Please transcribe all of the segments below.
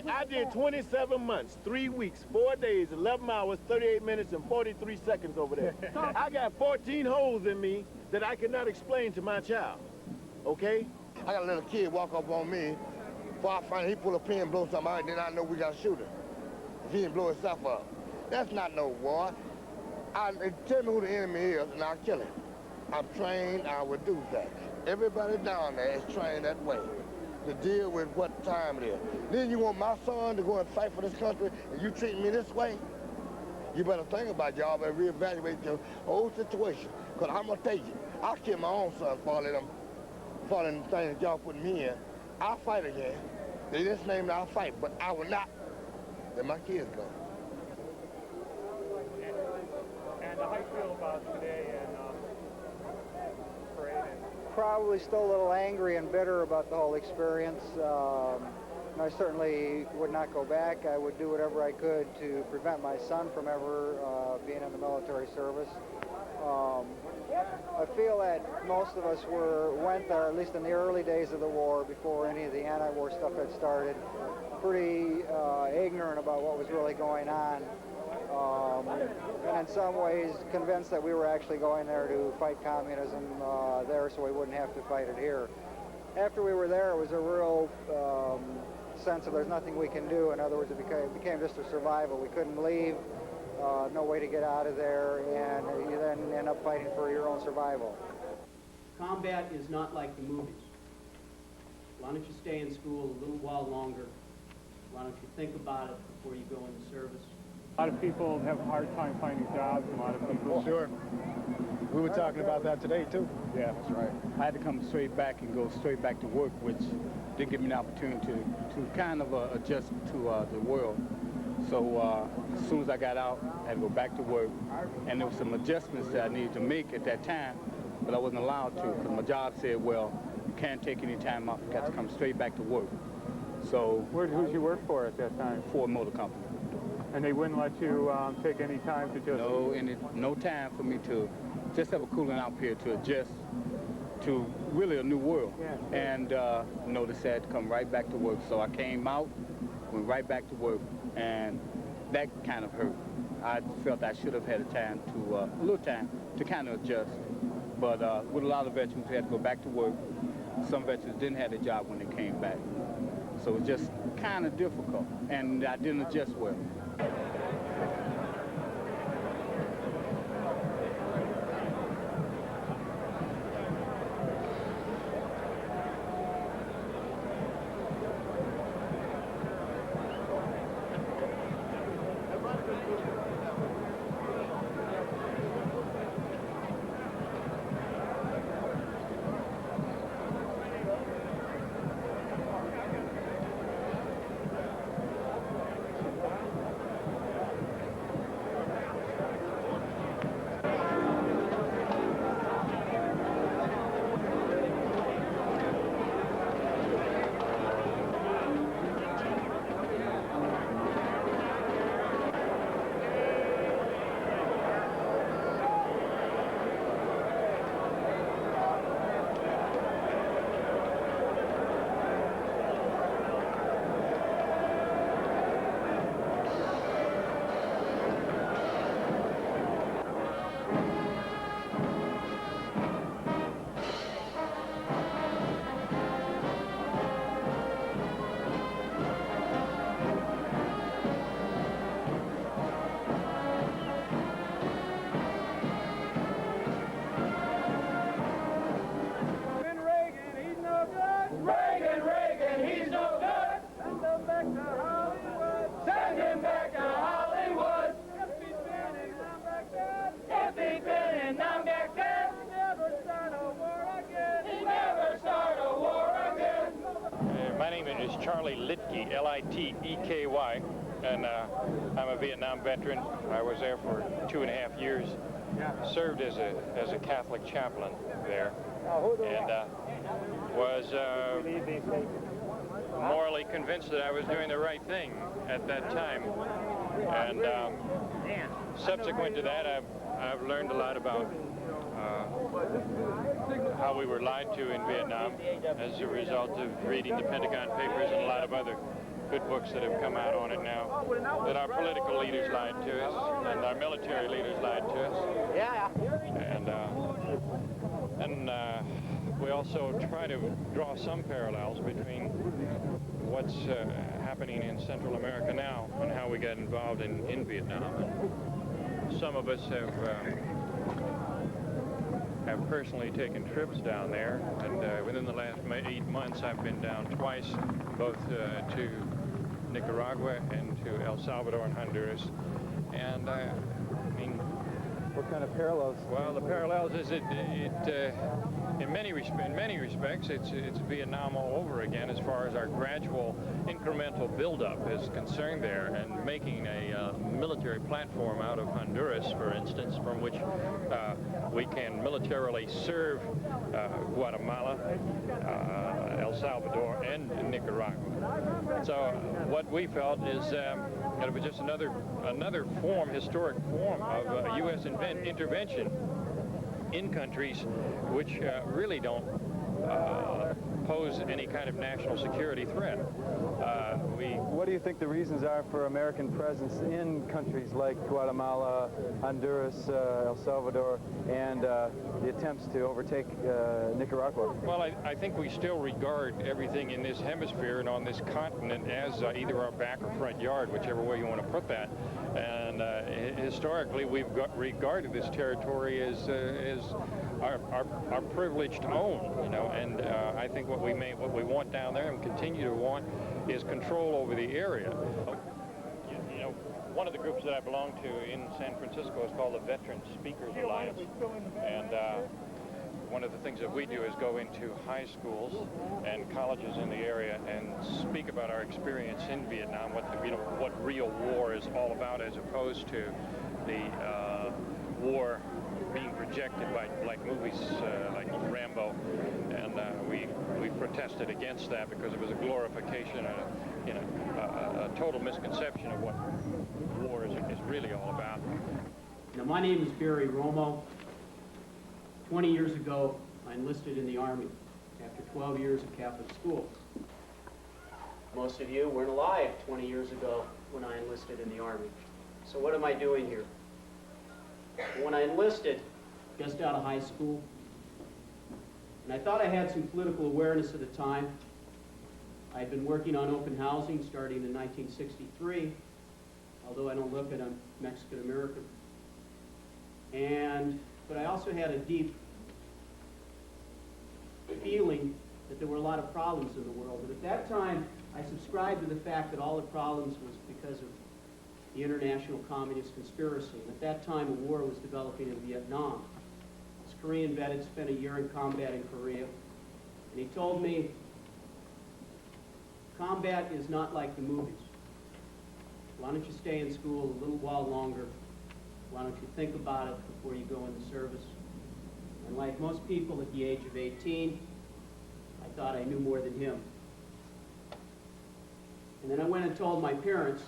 I did 27 months, 3 weeks, 4 days, 11 hours, 38 minutes, and 43 seconds over there. I got 14 holes in me that I cannot explain to my child, okay? I got a little kid walk up on me. Before I find he pull a pin and blow something out, then I know we got a shooter. If he didn't blow himself up. That's not no war. Tell me who the enemy is, and I'll kill him. I'm trained, I would do that. Everybody down there is trained that way to deal with what time it is. Then you want my son to go and fight for this country, and you treat me this way? You better think about y'all, better reevaluate your whole situation. Because I'm going to tell you, I'll kill my own son for all them things that y'all put me in. I'll fight again. They just named I'll fight, but I will not let my kids go. And how do you feel about today and parade? Probably still a little angry and bitter about the whole experience. I certainly would not go back. I would do whatever I could to prevent my son from ever being in the military service. I feel that most of us went there, at least in the early days of the war, before any of the anti-war stuff had started, pretty ignorant about what was really going on, and in some ways convinced that we were actually going there to fight communism there so we wouldn't have to fight it here. After we were there, it was a real sense of there's nothing we can do. In other words, it became just a survival. We couldn't leave. No way to get out of there, and you then end up fighting for your own survival. Combat is not like the movies. Why don't you stay in school a little while longer? Why don't you think about it before you go into service? A lot of people have a hard time finding jobs. A lot of people... Sure. We were talking about that today, too. Yeah, that's right. I had to come straight back and go straight back to work, which did give me an opportunity to kind of adjust to the world. So as soon as I got out, I had to go back to work, and there were some adjustments that I needed to make at that time, but I wasn't allowed to because my job said, well, you can't take any time off, you got to come straight back to work. So who'd you work for at that time? For a motor company. And they wouldn't let you take any time to just... No time for me to just have a cooling out period to adjust to really a new world. Yeah. And noticed I had to come right back to work. So I came out, went right back to work, and that kind of hurt. I felt I should have had a little time to kind of adjust. But with a lot of veterans who had to go back to work, some veterans didn't have a job when they came back. So it was just kind of difficult, and I didn't adjust well. L-I-T-E-K-Y, and I'm a Vietnam veteran. I was there for 2.5 years. Served as a Catholic chaplain there, and was morally convinced that I was doing the right thing at that time. And subsequent to that, I've learned a lot about how we were lied to in Vietnam as a result of reading the Pentagon Papers and a lot of other good books that have come out on it now, that our political leaders lied to us and our military leaders lied to us. Yeah. And we also try to draw some parallels between what's happening in Central America now and how we got involved in Vietnam. And some of us have personally taken trips down there, and within the last 8 months I've been down twice, both to Nicaragua and to El Salvador and Honduras. And I mean, What kind of parallels? well, the parallels is in many respects, it's Vietnam all over again as far as our gradual incremental buildup is concerned there, and making a military platform out of Honduras, for instance, from which we can militarily serve Guatemala, El Salvador, and Nicaragua. So what we felt is that it was just another historic form of U.S. intervention in countries which really don't pose any kind of national security threat. What do you think the reasons are for American presence in countries like Guatemala, Honduras, El Salvador, and the attempts to overtake Nicaragua? Well, I think we still regard everything in this hemisphere and on this continent as either our back or front yard, whichever way you want to put that. And historically, we've regarded this territory as our privileged own, you know. And I think what we want down there and continue to want is control over the area. You know, one of the groups that I belong to in San Francisco is called the Veteran Speakers Alliance, and one of the things that we do is go into high schools and colleges in the area and speak about our experience in Vietnam, what real war is all about, as opposed to the war being projected by like movies like Rambo, and we protested against that because it was a glorification and a total misconception of what war is really all about. Now, my name is Barry Romo. 20 years ago, I enlisted in the Army after 12 years of Catholic school. Most of you weren't alive 20 years ago when I enlisted in the Army. So what am I doing here? When I enlisted, just out of high school, and I thought I had some political awareness at the time. I'd been working on open housing starting in 1963, although I don't look at I'm Mexican-American. But I also had a deep feeling that there were a lot of problems in the world. And at that time, I subscribed to the fact that all the problems was because of the international communist conspiracy. And at that time, a war was developing in Vietnam. This Korean vet had spent a year in combat in Korea, and he told me, combat is not like the movies. Why don't you stay in school a little while longer? Why don't you think about it before you go into service? And like most people at the age of 18, I thought I knew more than him. And then I went and told my parents.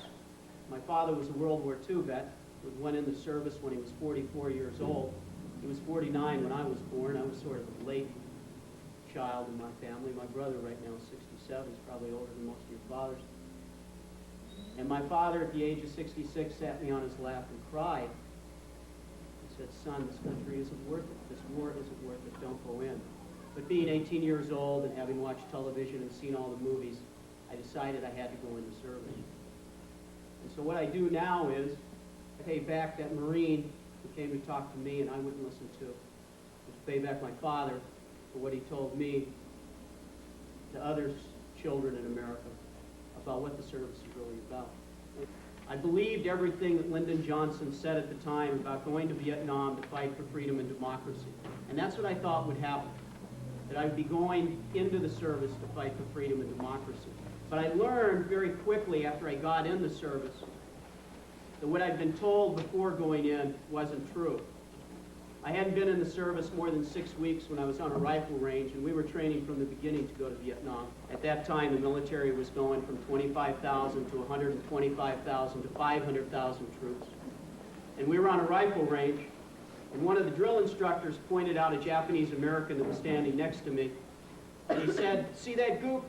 My father was a World War II vet, who went in the service when he was 44 years old. He was 49 when I was born. I was sort of a late child in my family. My brother right now is 67. He's probably older than most of your fathers. And my father, at the age of 66, sat me on his lap and cried. He said, son, this country isn't worth it. This war isn't worth it. Don't go in. But being 18 years old and having watched television and seen all the movies, I decided I had to go into service. And so what I do now is I pay back that Marine who came to talk to me and I wouldn't listen to pay back my father for what he told me to other children in America about what the service is really about. I believed everything that Lyndon Johnson said at the time about going to Vietnam to fight for freedom and democracy. And that's what I thought would happen, that I'd be going into the service to fight for freedom and democracy. But I learned very quickly after I got in the service that what I'd been told before going in wasn't true. I hadn't been in the service more than 6 weeks when I was on a rifle range, and we were training from the beginning to go to Vietnam. At that time, the military was going from 25,000 to 125,000 to 500,000 troops. And we were on a rifle range, and one of the drill instructors pointed out a Japanese American that was standing next to me, and he said, see that goop?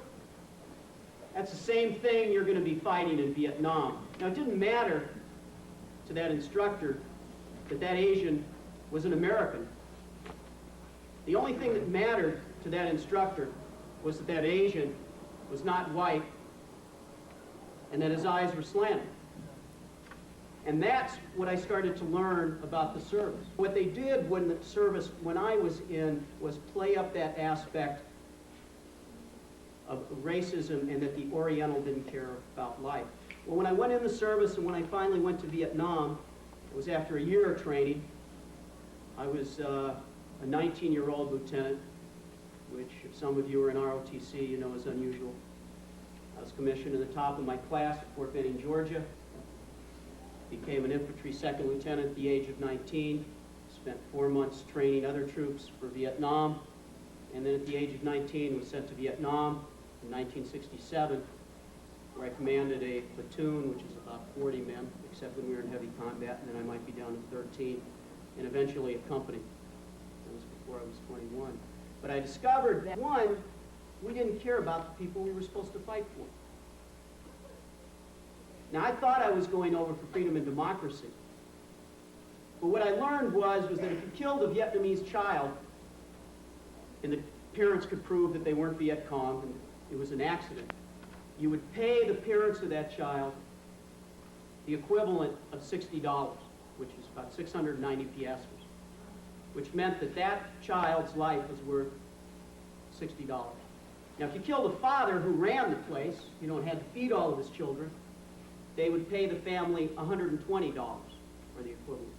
That's the same thing you're going to be fighting in Vietnam. Now, it didn't matter to that instructor that that Asian was an American. The only thing that mattered to that instructor was that that Asian was not white and that his eyes were slanted. And that's what I started to learn about the service. What they did when the service, when I was in, was play up that aspect of racism and that the Oriental didn't care about life. Well, when I went in the service and when I finally went to Vietnam, it was after a year of training. I was a 19-year-old lieutenant, which if some of you are in ROTC, you know is unusual. I was commissioned in the top of my class at Fort Benning, Georgia. Became an infantry second lieutenant at the age of 19. Spent 4 months training other troops for Vietnam. And then at the age of 19 was sent to Vietnam in 1967, where I commanded a platoon, which is about 40 men, except when we were in heavy combat, and then I might be down to 13, and eventually a company. That was before I was 21. But I discovered that, one, we didn't care about the people we were supposed to fight for. Now, I thought I was going over for freedom and democracy. But what I learned was that if you killed a Vietnamese child, and the parents could prove that they weren't Viet Cong, and it was an accident, you would pay the parents of that child the equivalent of $60, which is about 690 piastres, which meant that that child's life was worth $60. Now, if you killed a father who ran the place, you know, and had to feed all of his children, they would pay the family $120, or the equivalent.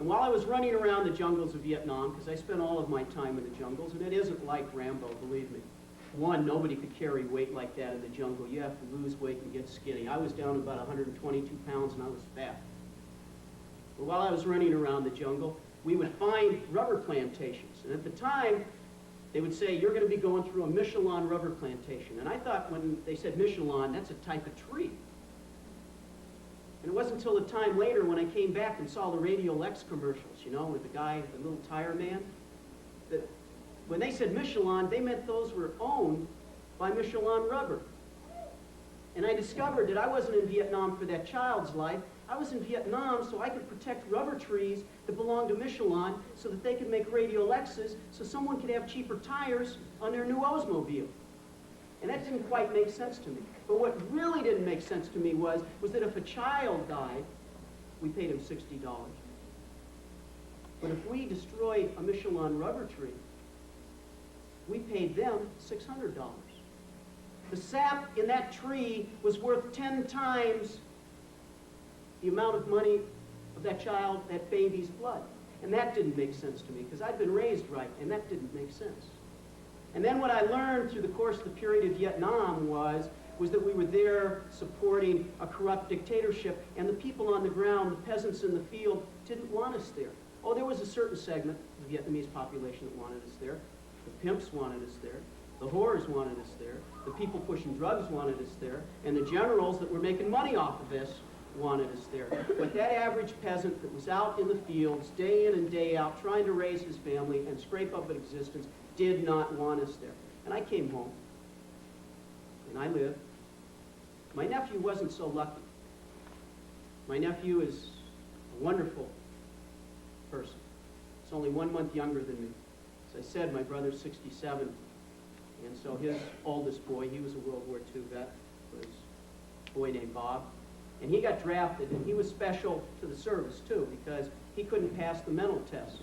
And while I was running around the jungles of Vietnam, because I spent all of my time in the jungles, and it isn't like Rambo, believe me. One, nobody could carry weight like that in the jungle. You have to lose weight and get skinny. I was down to about 122 pounds, and I was fat. But while I was running around the jungle, we would find rubber plantations. And at the time, they would say, you're going to be going through a Michelin rubber plantation. And I thought when they said Michelin, that's a type of tree. And it wasn't until a time later when I came back and saw the Radio Lex commercials, you know, with the guy, the little tire man, that when they said Michelin, they meant those were owned by Michelin rubber. And I discovered that I wasn't in Vietnam for that child's life. I was in Vietnam so I could protect rubber trees that belonged to Michelin so that they could make Radio Lexes so someone could have cheaper tires on their new Oldsmobile. And that didn't quite make sense to me. But what really didn't make sense to me was that if a child died, we paid him $60. But if we destroyed a Michelin rubber tree, we paid them $600. The sap in that tree was worth 10 times the amount of money of that child, that baby's blood. And that didn't make sense to me, because I'd been raised right, and that didn't make sense. And then what I learned through the course of the period of Vietnam was that we were there supporting a corrupt dictatorship, and the people on the ground, the peasants in the field, didn't want us there. Oh, there was a certain segment of the Vietnamese population that wanted us there. The pimps wanted us there. The whores wanted us there. The people pushing drugs wanted us there. And the generals that were making money off of this wanted us there. But that average peasant that was out in the fields day in and day out trying to raise his family and scrape up an existence did not want us there. And I came home, and I lived. My nephew wasn't so lucky. My nephew is a wonderful person. He's only 1 month younger than me. As I said, my brother's 67, and so his oldest boy, he was a World War II vet, was a boy named Bob. And he got drafted, and he was special to the service, too, because he couldn't pass the mental test.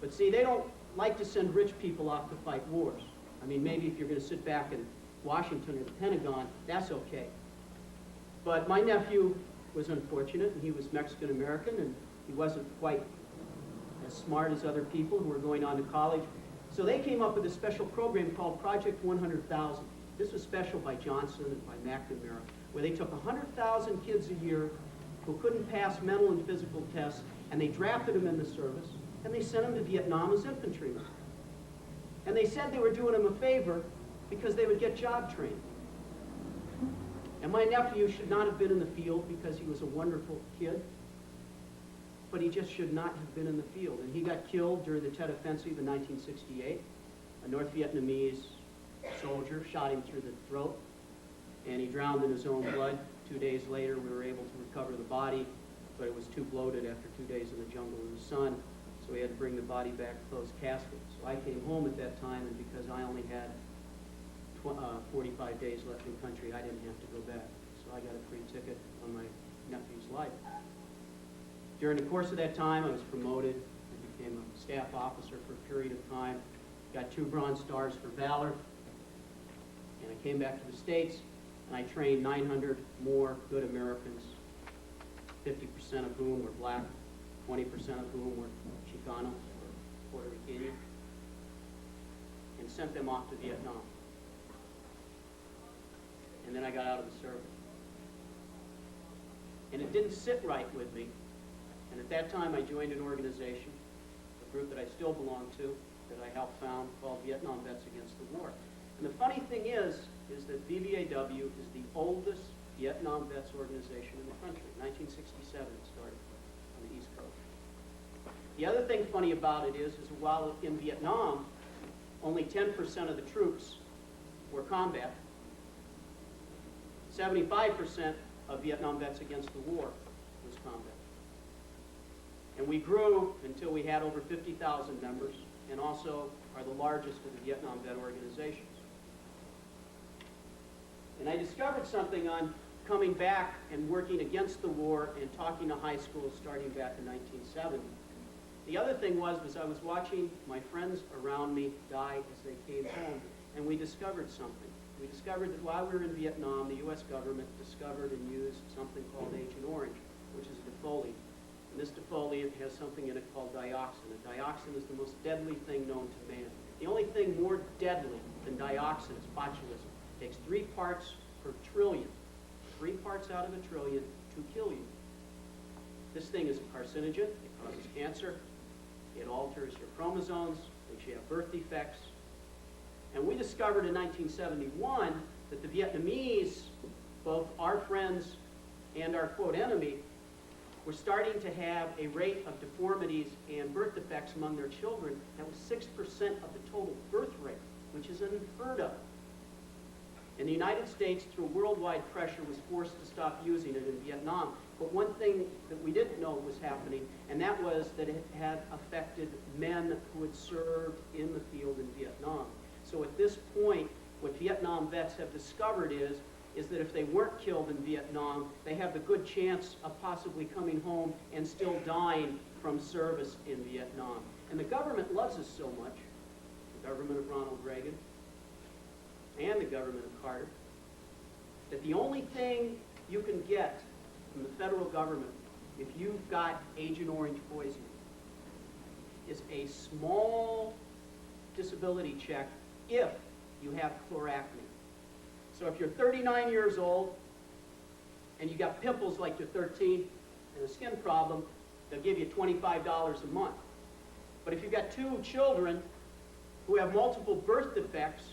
But see, they don't like to send rich people off to fight wars. I mean, maybe if you're going to sit back in Washington or the Pentagon, that's okay. But my nephew was unfortunate, and he was Mexican-American, and he wasn't quite as smart as other people who were going on to college. So they came up with a special program called Project 100,000. This was special by Johnson and by McNamara, where they took 100,000 kids a year who couldn't pass mental and physical tests, and they drafted them in the service, and they sent them to Vietnam as infantrymen. And they said they were doing them a favor because they would get job training. And my nephew should not have been in the field because he was a wonderful kid, but he just should not have been in the field. And he got killed during the Tet Offensive in 1968. A North Vietnamese soldier, shot him through the throat, and he drowned in his own blood. 2 days later, we were able to recover the body, but it was too bloated after 2 days in the jungle in the sun, so we had to bring the body back closed casket. So I came home at that time, and because I only had 45 days left in country, I didn't have to go back. So I got a free ticket on my nephew's life. During the course of that time, I was promoted. I became a staff officer for a period of time, got 2 Bronze Stars for valor, and I came back to the States, and I trained 900 more good Americans, 50% of whom were black, 20% of whom were Chicano or Puerto Rican, and sent them off to Vietnam. And then I got out of the service. And it didn't sit right with me. And at that time, I joined an organization, a group that I still belong to, that I helped found, called Vietnam Vets Against the War. And the funny thing is that VVAW is the oldest Vietnam Vets organization in the country. 1967 it started on the East Coast. The other thing funny about it is while in Vietnam, only 10% of the troops were combat, 75% of Vietnam Vets Against the War was combat. And we grew until we had over 50,000 members, and also are the largest of the Vietnam vet organizations. And I discovered something on coming back and working against the war and talking to high schools starting back in 1970. The other thing was I was watching my friends around me die as they came home, and we discovered something. We discovered that while we were in Vietnam, the U.S. government discovered and used something called Agent Orange, which is a defoliant. And this defoliant has something in it called dioxin. And dioxin is the most deadly thing known to man. The only thing more deadly than dioxin is botulism. It takes 3 parts per trillion, 3 parts out of a trillion to kill you. This thing is a carcinogen. It causes cancer. It alters your chromosomes, makes you have birth defects. And we discovered in 1971 that the Vietnamese, both our friends and our quote enemy, were starting to have a rate of deformities and birth defects among their children that was 6% of the total birth rate, which is unheard of. And the United States, through worldwide pressure, was forced to stop using it in Vietnam. But one thing that we didn't know was happening, and that was that it had affected men who had served in the field in Vietnam. So at this point, what Vietnam vets have discovered is that if they weren't killed in Vietnam, they have the good chance of possibly coming home and still dying from service in Vietnam. And the government loves us so much, the government of Ronald Reagan and the government of Carter, that the only thing you can get from the federal government if you've got Agent Orange poisoning is a small disability check if you have chloracne. So if you're 39 years old and you got pimples like you're 13 and a skin problem, they'll give you $25 a month. But if you've got 2 children who have multiple birth defects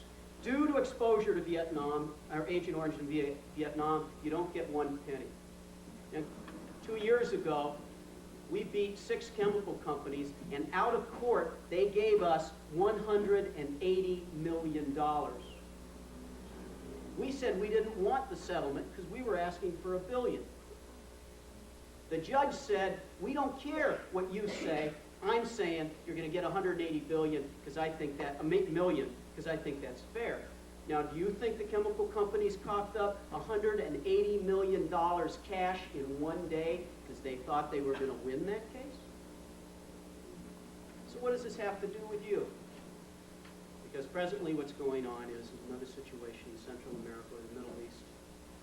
due to exposure to Vietnam, or Agent Orange in Vietnam, you don't get 1 penny. And 2 years ago, we beat 6 chemical companies, and out of court, they gave us $180 million. We said we didn't want the settlement because we were asking for $1 billion. The judge said, we don't care what you say. I'm saying you're going to get $180 billion because I think that million because I think that's fair. Now, do you think the chemical companies coughed up $180 million cash in 1 day because they thought they were going to win that case? So what does this have to do with you? Because presently what's going on is another situation in Central America or the Middle East.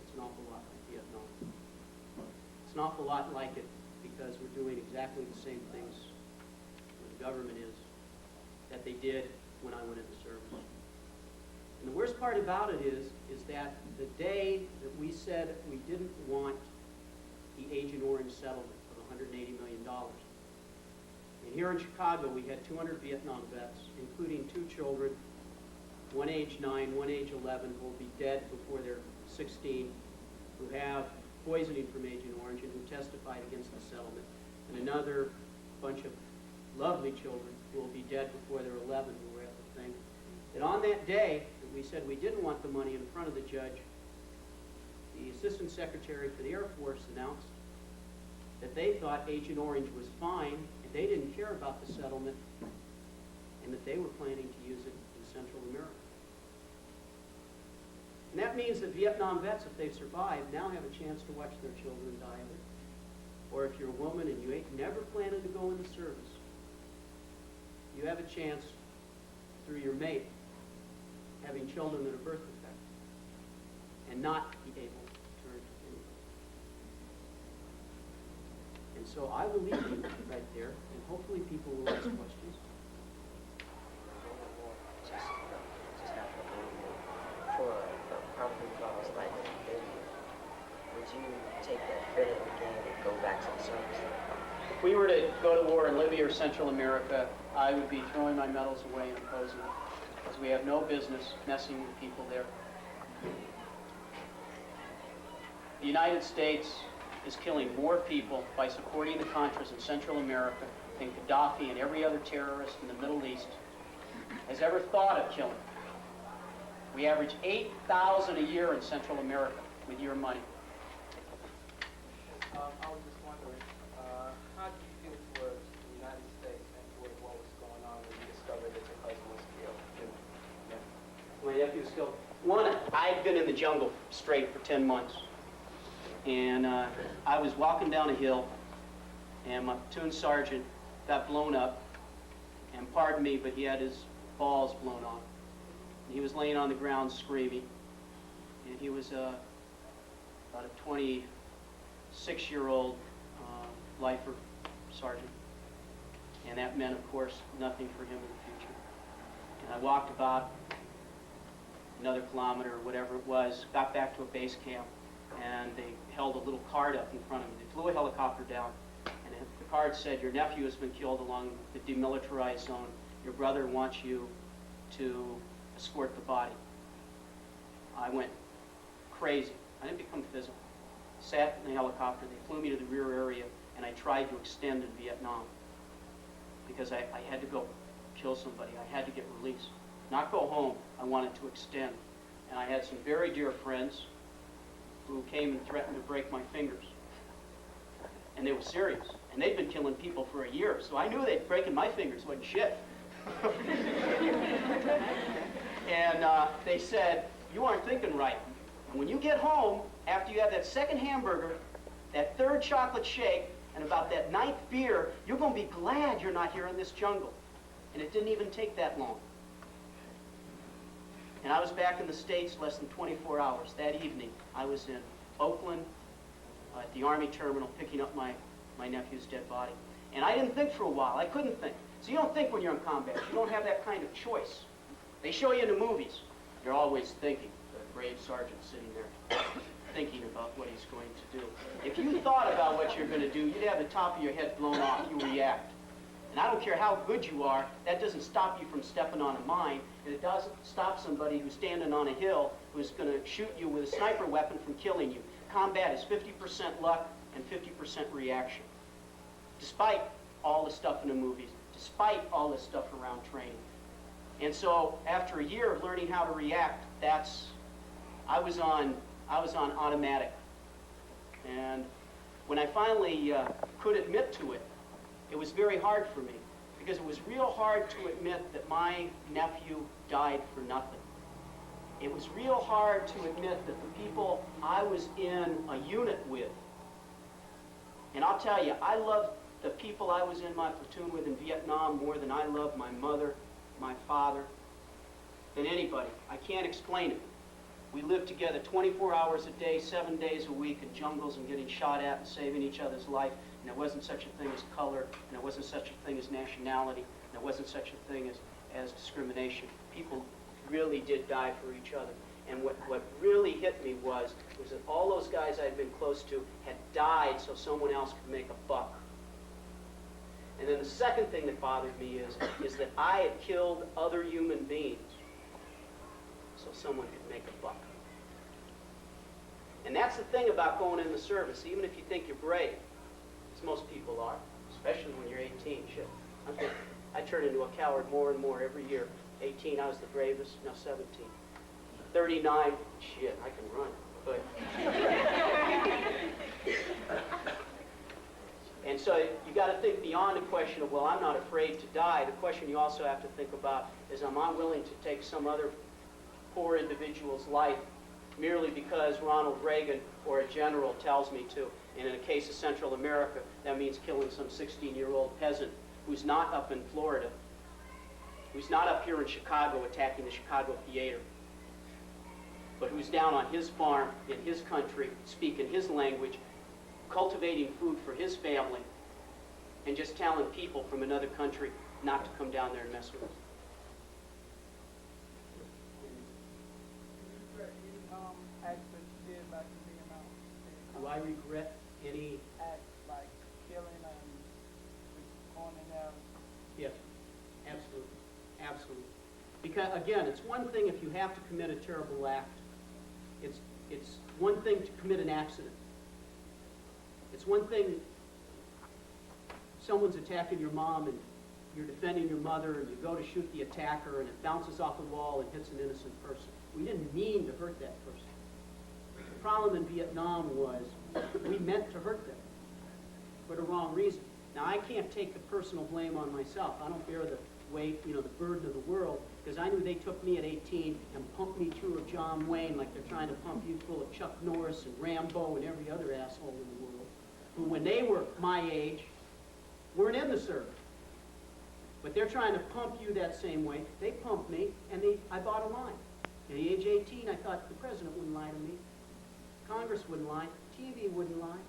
It's an awful lot like Vietnam. It's an awful lot like it because we're doing exactly the same things where the government is that they did when I went into service. And the worst part about it is that the day that we said we didn't want the Agent Orange settlement of $180 million, and here in Chicago we had 200 Vietnam vets, including 2 children, one age 9, one age 11, who will be dead before they're 16, who have poisoning from Agent Orange and who testified against the settlement, and another bunch of lovely children who will be dead before they're 11 who were at the thing. that on that day that we said we didn't want the money in front of the judge, the Assistant Secretary for the Air Force announced that they thought Agent Orange was fine, and they didn't care about the settlement, and that they were planning to use it in Central America. And that means that Vietnam vets, if they've survived, now have a chance to watch their children die of it. Or if you're a woman and you ain't never planning to go in the service, you have a chance through your mate having children that are birth defects and not be able to turn to anybody. And so I will leave you right there, and hopefully people will ask questions. For probably laws like would you take that credit again and go back to the service? If we were to go to war in Libya or Central America, I would be throwing my medals away and opposing it, because we have no business messing with people there. The United States is killing more people by supporting the Contras in Central America than Gaddafi and every other terrorist in the Middle East has ever thought of killing. We average 8,000 a year in Central America with your money. I was just wondering, how do you feel towards the United States and towards what was going on when you discovered that your cousin was killed? Yeah. My nephew was killed. One, I'd been in the jungle straight for 10 months. And I was walking down a hill, and my platoon sergeant got blown up. And pardon me, but he had his balls blown off. And he was laying on the ground screaming. And he was about a 26-year-old lifer sergeant. And that meant, of course, nothing for him in the future. And I walked about another kilometer or whatever it was, got back to a base camp, and they held a little card up in front of me. They flew a helicopter down, and the card said, "Your nephew has been killed along the demilitarized zone. Your brother wants you to escort the body." I went crazy. I didn't become physical. Sat in the helicopter, they flew me to the rear area, and I tried to extend in Vietnam because I had to go kill somebody. I had to get released. Not go home, I wanted to extend. And I had some very dear friends who came and threatened to break my fingers. And they were serious. And they'd been killing people for a year, so I knew they'd breaking my fingers wasn't shit. And they said, "You aren't thinking right. And when you get home, after you have that second hamburger, that third chocolate shake, and about that ninth beer, you're going to be glad you're not here in this jungle." And it didn't even take that long. And I was back in the States less than 24 hours. That evening, I was in Oakland at the Army terminal picking up my nephew's dead body. And I didn't think for a while. I couldn't think. So you don't think when you're in combat. You don't have that kind of choice. They show you in the movies. You're always thinking. The brave sergeant sitting there thinking about what he's going to do. If you thought about what you're going to do, you'd have the top of your head blown off. You react. And I don't care how good you are, that doesn't stop you from stepping on a mine, and it doesn't stop somebody who's standing on a hill who's going to shoot you with a sniper weapon from killing you. Combat is 50% luck and 50% reaction. Despite all the stuff in the movies, despite all the stuff around training. And so after a year of learning how to react, I was on automatic. And when I finally could admit to it, it was very hard for me, because it was real hard to admit that my nephew died for nothing. It was real hard to admit that the people I was in a unit with, and I'll tell you, I loved the people I was in my platoon with in Vietnam more than I loved my mother, my father, than anybody. I can't explain it. We lived together 24 hours a day, 7 days a week in jungles and getting shot at and saving each other's life. And there wasn't such a thing as color, and there wasn't such a thing as nationality, and there wasn't such a thing as discrimination. People really did die for each other. And what really hit me was that all those guys I'd been close to had died so someone else could make a buck. And then the second thing that bothered me is that I had killed other human beings so someone could make a buck. And that's the thing about going in the service, even if you think you're brave, as most people are, especially when you're 18. Shit, I'm 50. I turn into a coward more and more every year. 18, I was the bravest, now 17. 39, shit, I can run. But and so you got to think beyond the question of, well, I'm not afraid to die. The question you also have to think about is, am I willing to take some other poor individual's life merely because Ronald Reagan or a general tells me to? And in a case of Central America, that means killing some 16-year-old peasant who's not up in Florida, who's not up here in Chicago attacking the Chicago theater, but who's down on his farm in his country, speaking his language, cultivating food for his family, and just telling people from another country not to come down there and mess with us. Do I regret any act like killing and going in there? Yes, absolutely, absolutely. Because again, it's one thing if you have to commit a terrible act. It's one thing to commit an accident. It's one thing someone's attacking your mom and you're defending your mother and you go to shoot the attacker and it bounces off the wall and hits an innocent person. We didn't mean to hurt that person. The problem in Vietnam was we meant to hurt them for the wrong reason. Now, I can't take the personal blame on myself. I don't bear the weight, the burden of the world, because I knew they took me at 18 and pumped me through a John Wayne like they're trying to pump you full of Chuck Norris and Rambo and every other asshole in the world, who, when they were my age, weren't in the service. But they're trying to pump you that same way. They pumped me, and I bought a line. At the age of 18, I thought the president wouldn't lie to me. Congress wouldn't lie. TV wouldn't lie.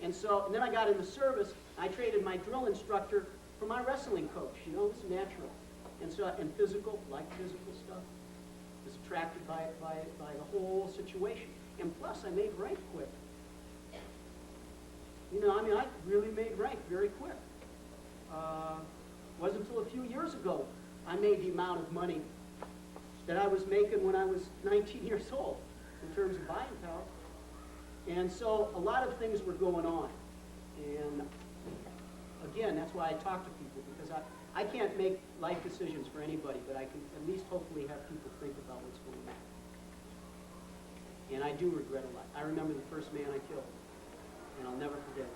And then I got in the service. I traded my drill instructor for my wrestling coach. It's natural. And physical, like physical stuff. Was attracted by the whole situation. And plus, I made rank quick. I really made rank very quick. Wasn't until a few years ago I made the amount of money that I was making when I was 19 years old in terms of buying power. And so a lot of things were going on. And again, that's why I talk to people, because I can't make life decisions for anybody, but I can at least hopefully have people think about what's going on. And I do regret a lot. I remember the first man I killed, and I'll never forget it.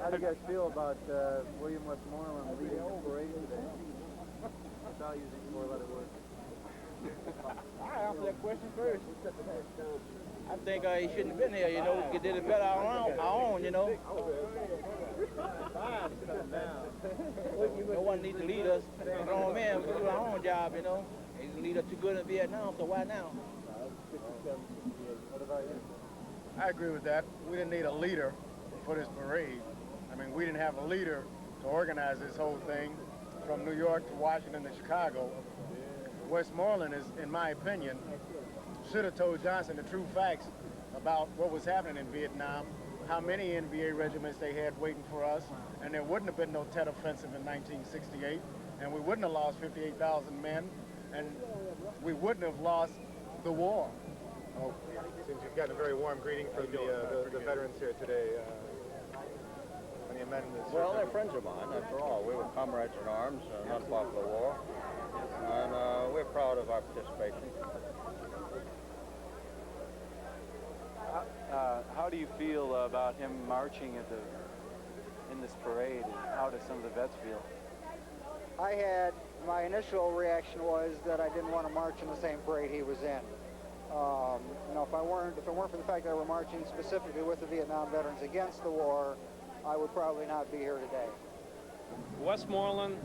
How do you guys feel about William Westmoreland leading the parade today? Without using four-letter words. I answer that question first. I think he shouldn't have been here, We could did it better on our own, No one needs to lead us. Grown men, we do our own job, They didn't lead us too good in Vietnam, so why now? What about you? I agree with that. We didn't need a leader for this parade. We didn't have a leader to organize this whole thing from New York to Washington to Chicago. Westmoreland is, in my opinion, should have told Johnson the true facts about what was happening in Vietnam, how many NVA regiments they had waiting for us, and there wouldn't have been no Tet Offensive in 1968, and we wouldn't have lost 58,000 men, and we wouldn't have lost the war. Oh, seems you've gotten a very warm greeting from the veterans here today. Any men in this Well, they're friends of mine, after all. We were comrades in arms, not fought for the war, and we're proud of our participation. How do you feel about him marching in this parade, and how do some of the vets feel? My initial reaction was that I didn't want to march in the same parade he was in. You know, if it weren't for the fact that we're marching specifically with the Vietnam veterans against the war, I would probably not be here today. Westmoreland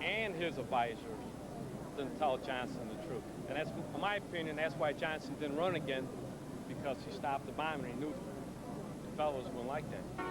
and his advisors didn't tell Johnson the truth. And that's, in my opinion, that's why Johnson didn't run again, because he stopped the bombing. He knew the fellows wouldn't like that.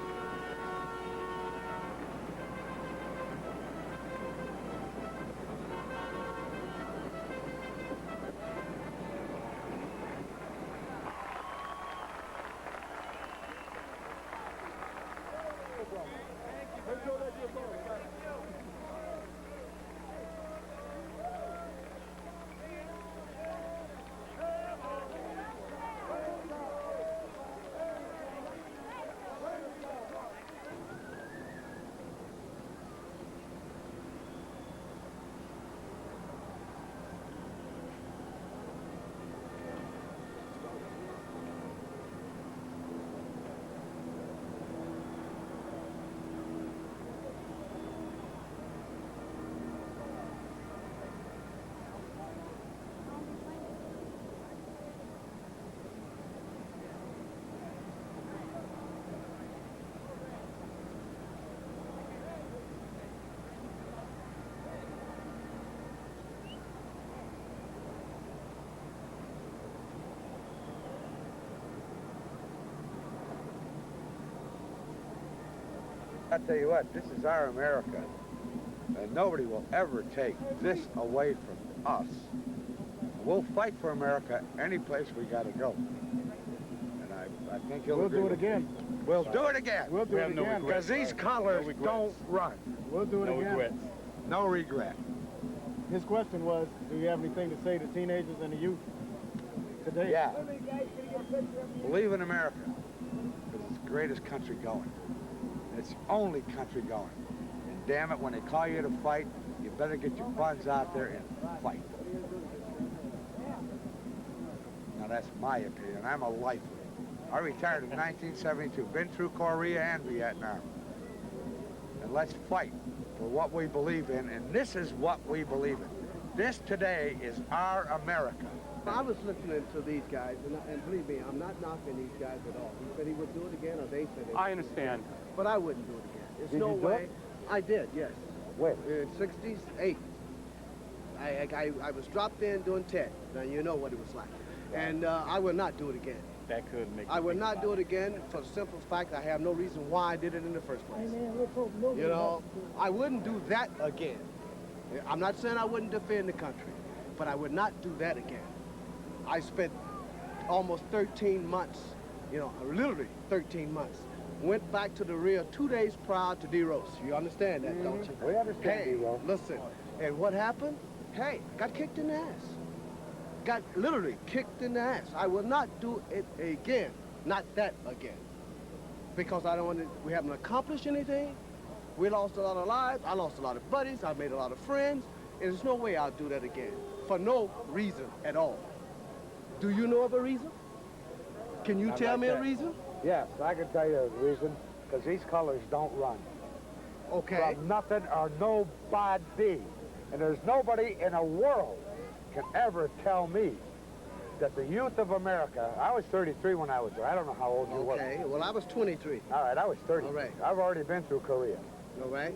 I tell you what, this is our America, and nobody will ever take this away from us. We'll fight for America any place we got to go. And I think you'll agree. We'll do it again. We'll do it again. We'll do it again. Because these colors don't run. We'll do it again. No regret. No regret. His question was, do you have anything to say to teenagers and the youth today? Yeah. Believe in America, because it's the greatest country going. It's the only country going. And damn it, when they call you to fight, you better get your buns out there and fight. Now that's my opinion. I'm a lifer. I retired in 1972, been through Korea and Vietnam. And let's fight for what we believe in, and this is what we believe in. This today is our America. I was listening to these guys, and believe me, I'm not knocking these guys at all. He said he would do it again, or they said they would. I understand. But I wouldn't do it again. There's Did no you do way. it? I did, yes. When? In 68. I was dropped in doing TED. Now you know what it was like. And I would not do it again. That could make I would not do it again for the simple fact I have no reason why I did it in the first place. You know, I wouldn't do that again. I'm not saying I wouldn't defend the country, but I would not do that again. I spent almost 13 months, you know, literally 13 months. Went back to the rear 2 days prior to D-Rose. You understand that, don't you? We understand, Hey, listen, and what happened? Hey, got kicked in the ass. Got literally kicked in the ass. I will not do it again. Not that again. Because I don't want to, we haven't accomplished anything. We lost a lot of lives. I lost a lot of buddies. I made a lot of friends. And there's no way I'll do that again. For no reason at all. Do you know of a reason? Can you tell me a reason? Yes, I can tell you a reason, because these colors don't run. Okay. From nothing or nobody. And there's nobody in the world can ever tell me that the youth of America, I was 33 when I was there. I don't know how old you were. Okay, well, I was 23. All right, I was 30. All right. I've already been through Korea. All right.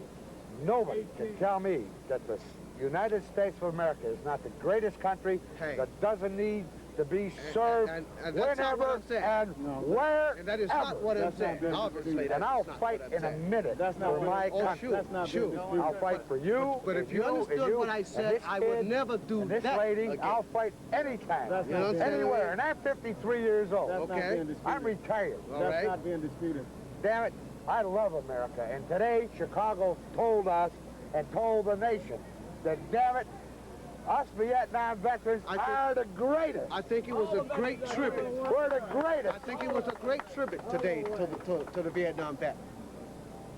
Nobody can tell me that the United States of America is not the greatest country that doesn't need to be served and that's not what whenever I'm saying. and wherever. And that is not what I'm saying. Obviously, and I'll fight in a minute for my country. I'll fight for you. But if you understood what I said, I would never do and this that lady. again. I'll fight anytime, You know what I'm saying? anywhere. And I'm 53 years old. Okay. I'm retired. That's not being disputed. Damn it, I love America. And today, Chicago told us and told the nation that, damn it, us Vietnam veterans are the greatest. I think it was a great tribute. We're the greatest. I think it was a great tribute today to the Vietnam vet.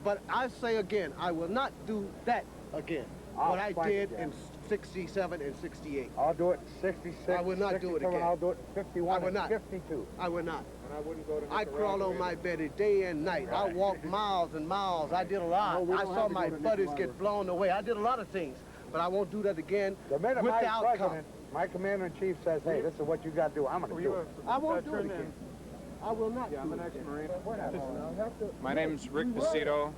But I say again, I will not do that again. What I did in 67 and 68. I'll do it in 66. I will not do it again. I'll do it in 51 I will not. and 52. I will not. And I wouldn't go to I crawled on my belly day and night. I walked miles and miles. I did a lot. I saw my buddies get blown away. I did a lot of things. But I won't do that again The minute with my the outcome. president, my commander-in-chief says, hey, this is what you got to do, I'm going to do it. I won't do it again. I will not I'm an ex-Marine. My name's Rick Pacito.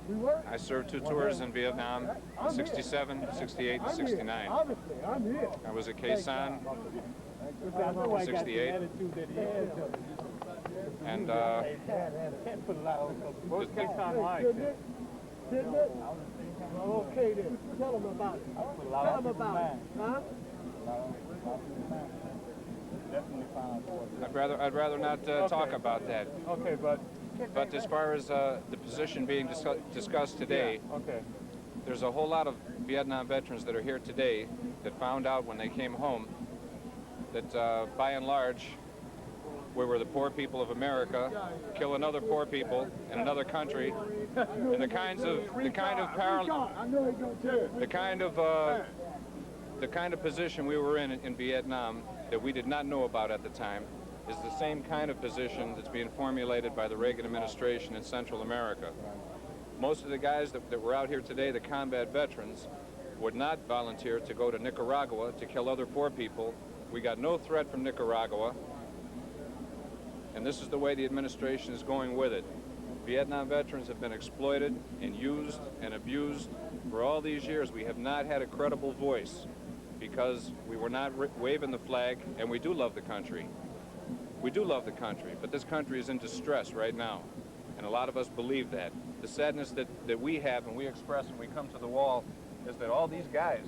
I served 2 tours in Vietnam, 67, 68, and 69. I was a Quezon in 68. And What's Quezon like? Okay then. Tell them about it. Tell them about it. Huh? I'd rather not talk about that. Okay, but as far as the position being discussed today, there's a whole lot of Vietnam veterans that are here today that found out when they came home that by and large we were the poor people of America, killing other poor people in another country, and the kind of position we were in Vietnam that we did not know about at the time is the same kind of position that's being formulated by the Reagan administration in Central America. Most of the guys that were out here today, the combat veterans, would not volunteer to go to Nicaragua to kill other poor people. We got no threat from Nicaragua, and this is the way the administration is going with it. Vietnam veterans have been exploited and used and abused for all these years. We have not had a credible voice because we were not waving the flag, and we do love the country. We do love the country, but this country is in distress right now, and a lot of us believe that. The sadness that we have and we express when we come to the wall is that all these guys,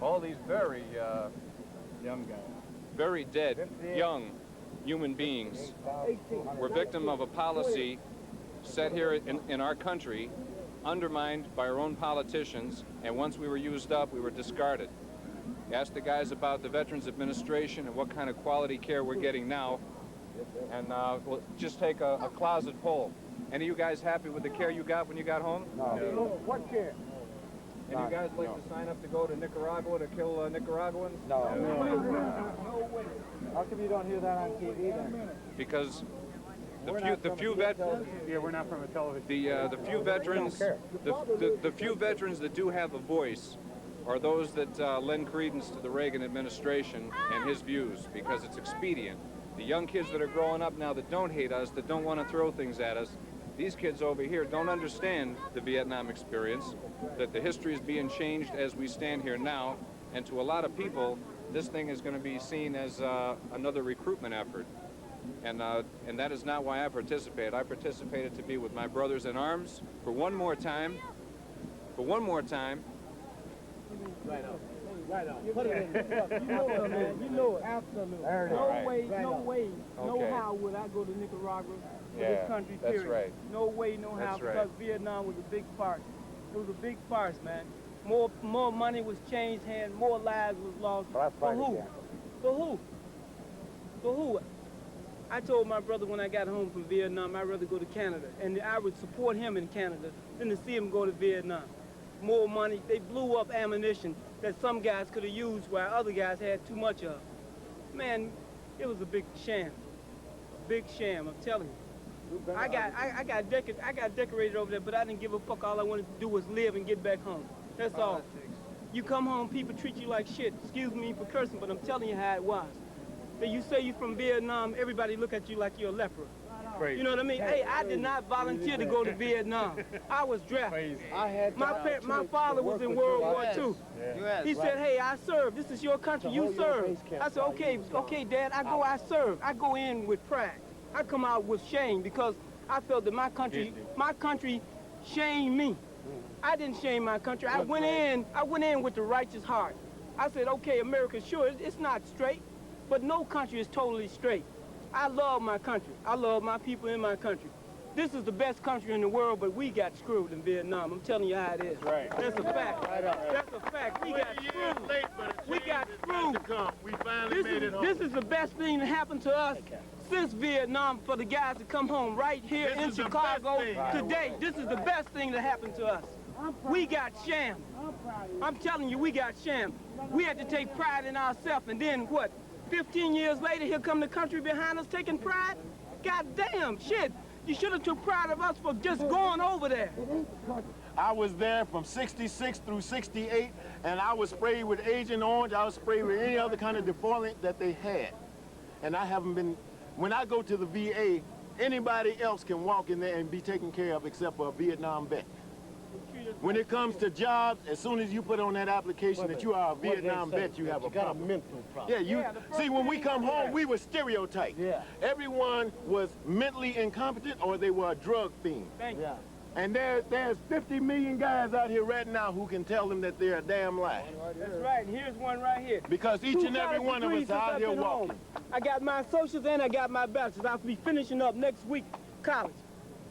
all these very young guys, very dead, young human beings were victim of a policy set here in our country, undermined by our own politicians, and once we were used up, we were discarded. Ask the guys about the Veterans Administration and what kind of quality care we're getting now, and we'll just take a closet poll. Any of you guys happy with the care you got when you got home? No. What care? Any of you guys like to sign up to go to Nicaragua to kill Nicaraguans? No. No way. How come you don't hear that on TV then? Because the few veterans, yeah, we're not from a television. the few veterans, the few veterans that do have a voice are those that lend credence to the Reagan administration and his views, because it's expedient. The young kids that are growing up now that don't hate us, that don't want to throw things at us, these kids over here don't understand the Vietnam experience, that the history is being changed as we stand here now, and to a lot of people, this thing is going to be seen as another recruitment effort. And that is not why I participated. I participated to be with my brothers in arms for one more time. Right on. Right on. Put it in. You know it, man. You know it. Absolutely. No way, no how would I go to Nicaragua for this country, period. That's right. No way, no how, That's right. because Vietnam was a big farce. It was a big farce, man. More money was changed hands, more lives was lost. For who? For who? For who? I told my brother when I got home from Vietnam, I'd rather go to Canada, and I would support him in Canada than to see him go to Vietnam. More money, they blew up ammunition that some guys could have used while other guys had too much of. Man, it was a big sham. Big sham, I'm telling you. I got decorated over there, but I didn't give a fuck. All I wanted to do was live and get back home. That's all. You come home, people treat you like shit. Excuse me for cursing, but I'm telling you how it was. That you say you're from Vietnam, everybody look at you like you're a leper. Crazy. You know what I mean? Hey, I did not volunteer to go to Vietnam. I was drafted. My father was in World War II. He said, hey, I serve. This is your country. You serve. I said, okay, Dad, I serve. I go in with pride. I come out with shame because I felt that my country shamed me. I didn't shame my country. I went in with the righteous heart. I said, okay, America, sure, it's not straight, but no country is totally straight. I love my country. I love my people in my country. This is the best country in the world, but we got screwed in Vietnam. I'm telling you how it is. Right. That's a fact. That's a fact. We got screwed. We got screwed. We finally made it home. This is the best thing that happened to us since Vietnam for the guys to come home right here in Chicago today. This is the best thing that happened to us. We got shammed. I'm telling you, we got shammed. We had to take pride in ourselves, and then what? 15 years later, here come the country behind us taking pride? God damn, shit. You should have took pride of us for just going over there. I was there from 66 through 68, and I was sprayed with Agent Orange. I was sprayed with any other kind of defoliant that they had. And I haven't been, when I go to the VA, anybody else can walk in there and be taken care of except for a Vietnam vet. When it comes to jobs, as soon as you put on that application that you are a Vietnam vet, you have a problem. You got a mental problem. Yeah, see, when we come home, we were stereotyped. Yeah. Everyone was mentally incompetent or they were a drug fiend. Thank you. And there's 50 million guys out here right now who can tell them that they're a damn lie. That's right. Here's one right here. Because each and every one of us are out here walking. I got my associates and I got my bachelor's. I'll be finishing up next week college.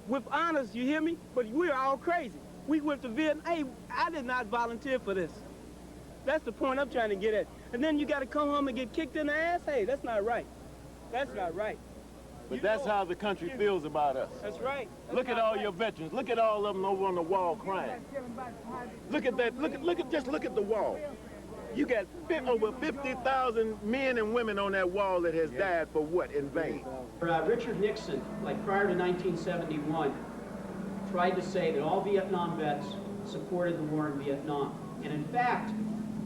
With honors, you hear me? But we're all crazy. We went to Vietnam. Hey, I did not volunteer for this. That's the point I'm trying to get at. And then you got to come home and get kicked in the ass? Hey, that's not right. That's not right. But that's how the country feels about us. That's right. Look at all your veterans. Look at all of them over on the wall crying. Look at that. Just look at the wall. You got over 50,000 men and women on that wall that has died for what? In vain. Richard Nixon, like prior to 1971, tried to say that all Vietnam vets supported the war in Vietnam. And in fact,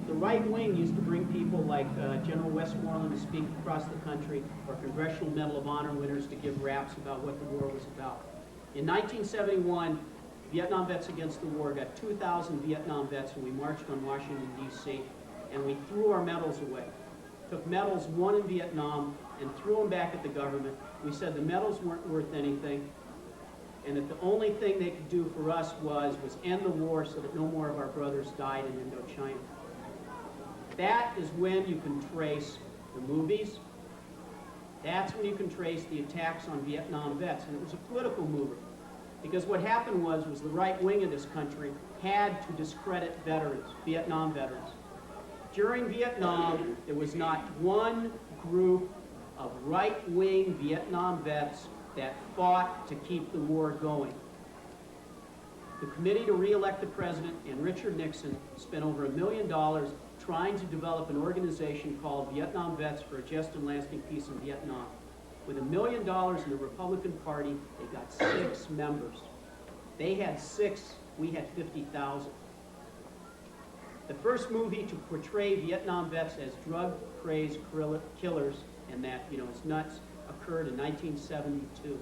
the right wing used to bring people like General Westmoreland to speak across the country, or Congressional Medal of Honor winners to give raps about what the war was about. In 1971, Vietnam Vets Against the War got 2,000 Vietnam vets, and we marched on Washington, D.C., and we threw our medals away. Took medals won in Vietnam and threw them back at the government. We said the medals weren't worth anything, and that the only thing they could do for us was end the war so that no more of our brothers died in Indochina. That is when you can trace the movies. That's when you can trace the attacks on Vietnam vets. And it was a political mover. Because what happened was the right wing of this country had to discredit veterans, Vietnam veterans. During Vietnam, there was not one group of right-wing Vietnam vets that fought to keep the war going. The Committee to Re-elect the President and Richard Nixon spent over $1 million trying to develop an organization called Vietnam Vets for a Just and Lasting Peace in Vietnam. With $1 million in the Republican Party, they got 6 members. They had 6, we had 50,000. The first movie to portray Vietnam vets as drug-crazed killers and that, it's nuts, occurred in 1972.